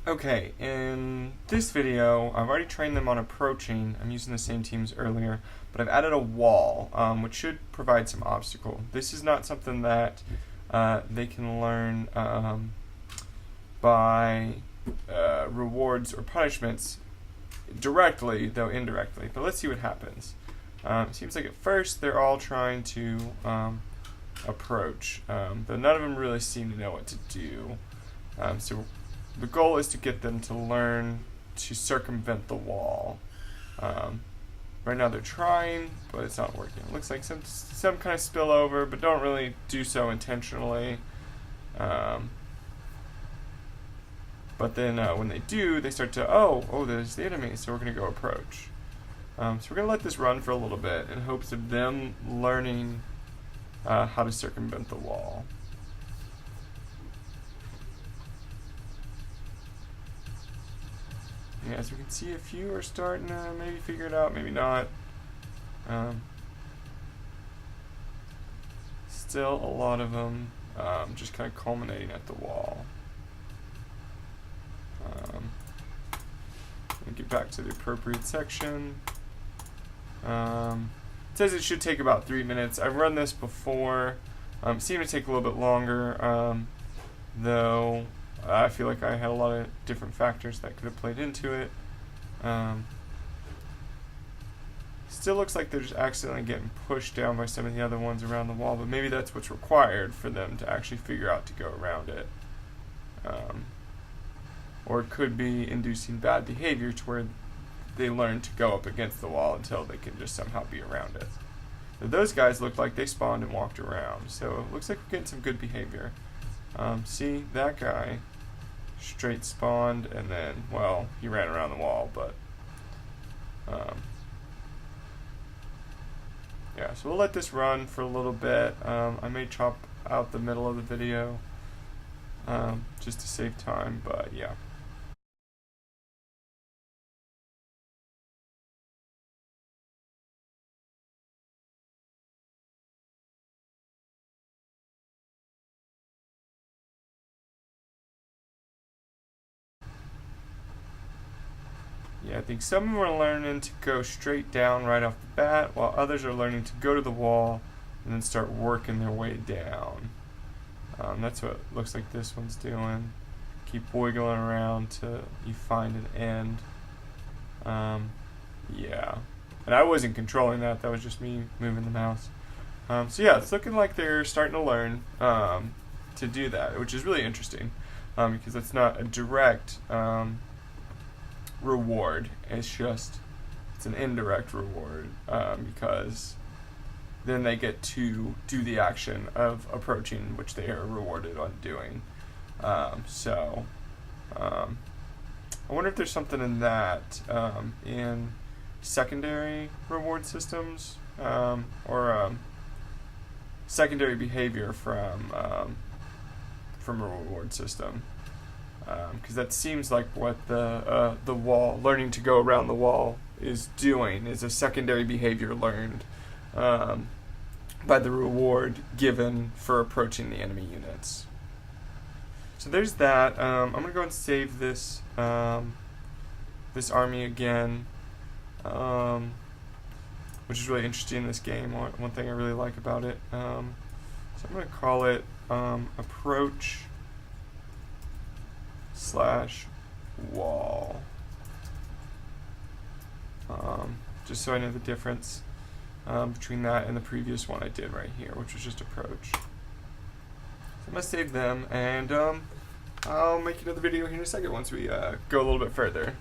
Okay, in this video, I've already trained them on approaching. I'm using the same teams earlier, but I've added a wall, which should provide some obstacle. This is not something that they can learn by rewards or punishments directly, though indirectly. But let's see what happens. It seems like at first they're all trying to approach, though none of them really seem to know what to do. So the goal is to get them to learn to circumvent the wall. Right now they're trying, but it's not working. It looks like some kind of spillover, but don't really do so intentionally. But then when they do, they start to, oh, there's the enemy, so we're going to go approach. So we're going to let this run for a little bit in hopes of them learning how to circumvent the wall. Yeah, as we can see, a few are starting to maybe figure it out, maybe not. Still a lot of them just kind of culminating at the wall. Get back to the appropriate section. It says it should take about 3 minutes. I've run this before. It seemed to take a little bit longer, though I feel like I had a lot of different factors that could have played into it. Still looks like they're just accidentally getting pushed down by some of the other ones around the wall, but maybe that's what's required for them to actually figure out to go around it. Or it could be inducing bad behavior to where they learn to go up against the wall until they can just somehow be around it. But those guys looked like they spawned and walked around, so it looks like we're getting some good behavior. See, that guy straight spawned and then, well, he ran around the wall, but yeah, so we'll let this run for a little bit. I may chop out the middle of the video just to save time, but yeah. Yeah, I think some of them are learning to go straight down right off the bat, while others are learning to go to the wall and then start working their way down. That's what it looks like this one's doing. Keep wiggling around till you find an end. Yeah. And I wasn't controlling that, that was just me moving the mouse. So yeah, it's looking like they're starting to learn to do that, which is really interesting, because it's not a direct reward. It's an indirect reward, because then they get to do the action of approaching, which they are rewarded on doing. I wonder if there's something in that in secondary reward systems, or secondary behavior from a reward system. Because that seems like what the wall, learning to go around the wall, is doing, is a secondary behavior learned by the reward given for approaching the enemy units. So there's that. I'm going to go and save this this army again, which is really interesting in this game. One thing I really like about it. So I'm going to call it approach /wall, just so I know the difference between that and the previous one I did right here, which was just approach. So I'm going to save them, and I'll make another video here in a second once we go a little bit further.